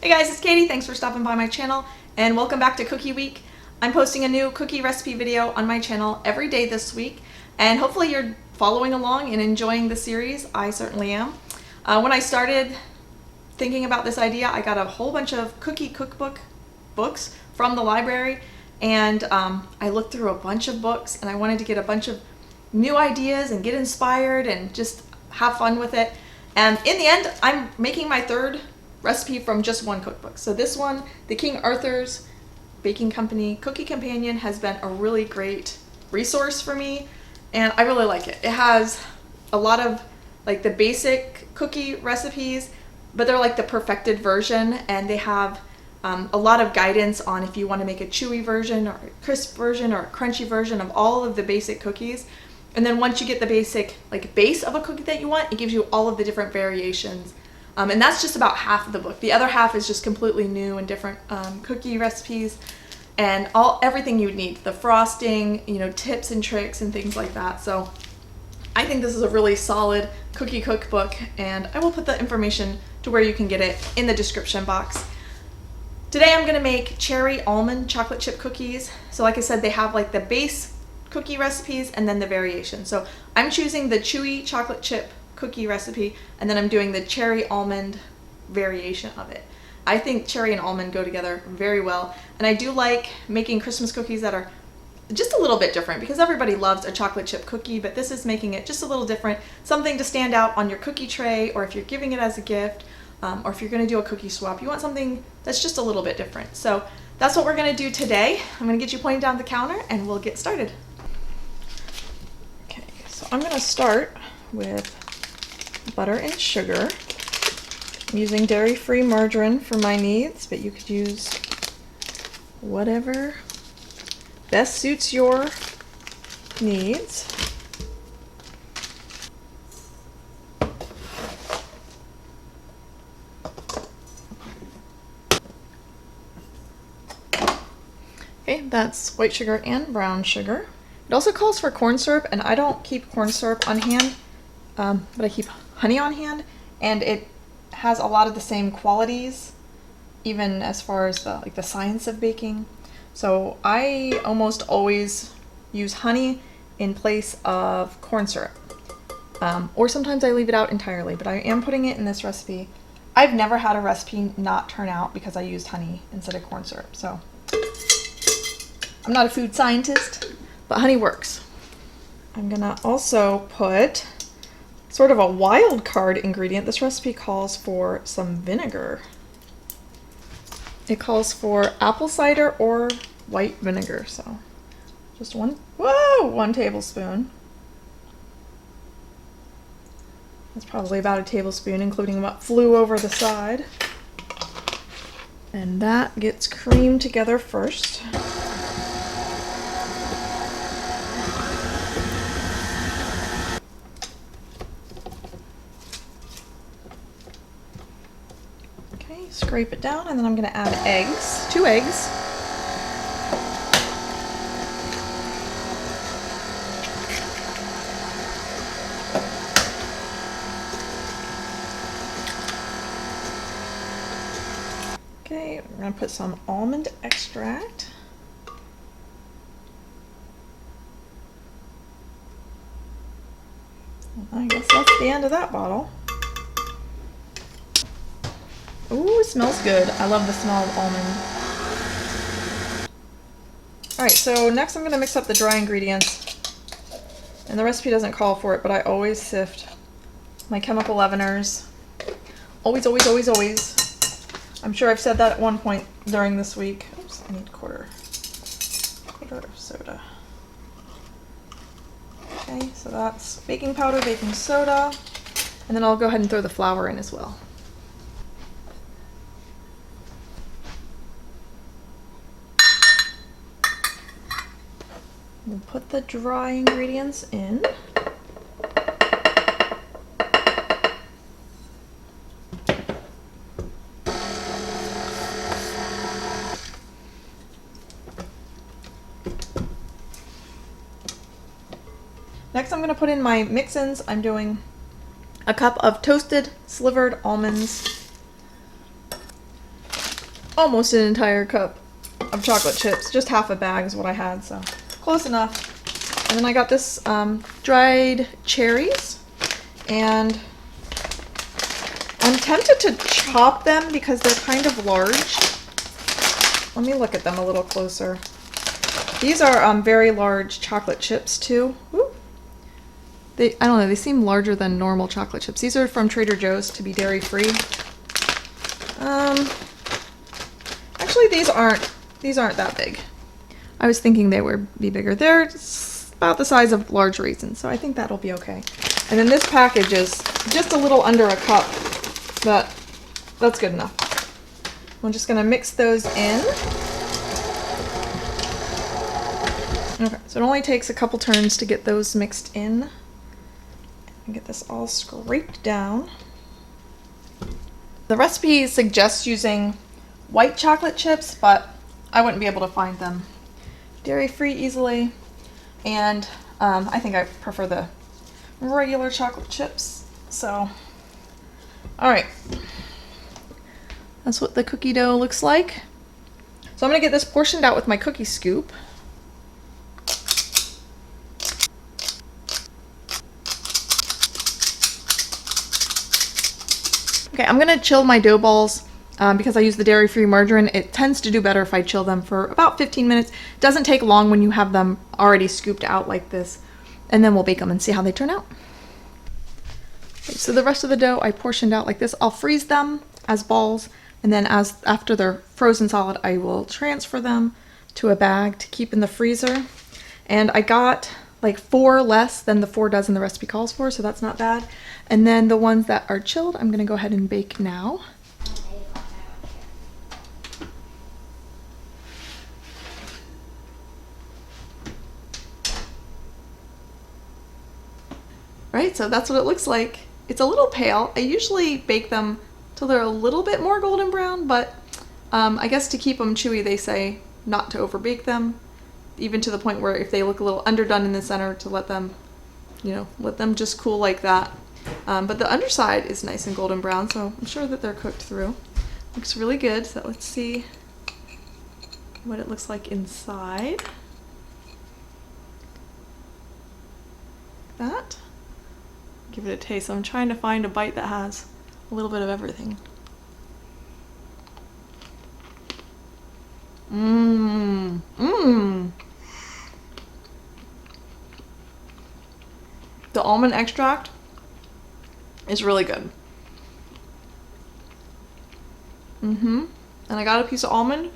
Hey guys, it's Katie. Thanks for stopping by my channel and welcome back to Cookie Week. I'm posting a new cookie recipe video on my channel every day this week and hopefully you're following along and enjoying the series. I certainly am. When I started thinking about this idea, I got a whole bunch of cookie cookbook books from the library and I looked through a bunch of books and I wanted to get a bunch of new ideas and get inspired and just have fun with it. And in the end, I'm making my third recipe from just one cookbook. So this one, the King Arthur's Baking Company Cookie Companion, has been a really great resource for me and I really like it. It has a lot of like the basic cookie recipes, but they're like the perfected version, and they have a lot of guidance on if you want to make a chewy version or a crisp version or a crunchy version of all of the basic cookies. And then once you get the basic like base of a cookie that you want, it gives you all of the different variations. And that's just about half of the book. The other half is just completely new and different cookie recipes and everything you would need. The frosting, tips and tricks and things like that. So I think this is a really solid cookie cookbook, and I will put the information to where you can get it in the description box. Today I'm gonna make cherry almond chocolate chip cookies. So like I said, they have like the base cookie recipes and then the variation. So I'm choosing the chewy chocolate chip cookie recipe, and then I'm doing the cherry almond variation of it. I think cherry and almond go together very well, and I do like making Christmas cookies that are just a little bit different because everybody loves a chocolate chip cookie, but this is making it just a little different, something to stand out on your cookie tray, or if you're giving it as a gift, or if you're going to do a cookie swap, you want something that's just a little bit different. So that's what we're going to do today. I'm going to get you pointed down the counter and we'll get started. Okay, so I'm going to start with butter and sugar. I'm using dairy-free margarine for my needs, but you could use whatever best suits your needs. Okay, that's white sugar and brown sugar. It also calls for corn syrup, and I don't keep corn syrup on hand, but I keep honey on hand, and it has a lot of the same qualities, even as far as the science of baking. So I almost always use honey in place of corn syrup, or sometimes I leave it out entirely, but I am putting it in this recipe. I've never had a recipe not turn out because I used honey instead of corn syrup. So I'm not a food scientist, but honey works. I'm gonna also put sort of a wild card ingredient. This recipe calls for some vinegar. It calls for apple cider or white vinegar, so just one tablespoon. That's probably about a tablespoon, including what flew over the side. And that gets creamed together first. Scrape it down, and then I'm going to add eggs, 2 eggs. Okay, we're going to put some almond extract. I guess that's the end of that bottle. Ooh, it smells good. I love the smell of almond. Alright, so next I'm going to mix up the dry ingredients. And the recipe doesn't call for it, but I always sift my chemical leaveners. Always, always, always, always. I'm sure I've said that at one point during this week. Oops, I need a quarter of soda. Okay, so that's baking powder, baking soda, and then I'll go ahead and throw the flour in as well. We'll put the dry ingredients in. Next I'm going to put in my mix-ins. I'm doing a cup of toasted slivered almonds, almost an entire cup of chocolate chips. Just half a bag is what I had, so close enough. And then I got this dried cherries, and I'm tempted to chop them because they're kind of large. Let me look at them a little closer. These are very large chocolate chips too. Ooh. I don't know, they seem larger than normal chocolate chips. These are from Trader Joe's to be dairy free. Actually, these aren't that big. I was thinking they would be bigger. They're about the size of large raisins, so I think that'll be okay. And then this package is just a little under a cup, but that's good enough. I'm just gonna mix those in. Okay, so it only takes a couple turns to get those mixed in. And get this all scraped down. The recipe suggests using white chocolate chips, but I wouldn't be able to find them dairy-free easily. And I think I prefer the regular chocolate chips. So, all right. That's what the cookie dough looks like. So I'm gonna get this portioned out with my cookie scoop. Okay, I'm gonna chill my dough balls because I use the dairy-free margarine. It tends to do better if I chill them for about 15 minutes. It doesn't take long when you have them already scooped out like this. And then we'll bake them and see how they turn out. Okay, so the rest of the dough I portioned out like this. I'll freeze them as balls, and then after they're frozen solid, I will transfer them to a bag to keep in the freezer. And I got like 4 less than the 4 dozen the recipe calls for, so that's not bad. And then the ones that are chilled, I'm gonna go ahead and bake now. Right, so that's what it looks like. It's a little pale. I usually bake them till they're a little bit more golden brown, but I guess to keep them chewy, they say not to overbake them, even to the point where if they look a little underdone in the center, to let them, let them just cool like that. But the underside is nice and golden brown, so I'm sure that they're cooked through. Looks really good, so let's see what it looks like inside. That. Give it a taste. I'm trying to find a bite that has a little bit of everything. Mmm. Mmm. The almond extract is really good. And I got a piece of almond.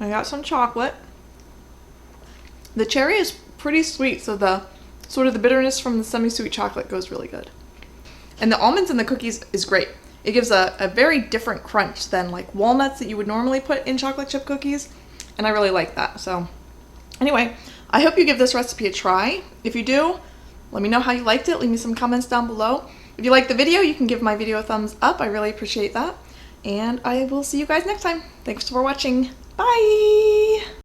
I got some chocolate. The cherry is pretty sweet, so the sort of the bitterness from the semi-sweet chocolate goes really good. And the almonds in the cookies is great. It gives a very different crunch than like walnuts that you would normally put in chocolate chip cookies, and I really like that. So anyway, I hope you give this recipe a try. If you do, let me know how you liked it. Leave me some comments down below. If you liked the video, you can give my video a thumbs up. I really appreciate that. And I will see you guys next time. Thanks for watching. Bye!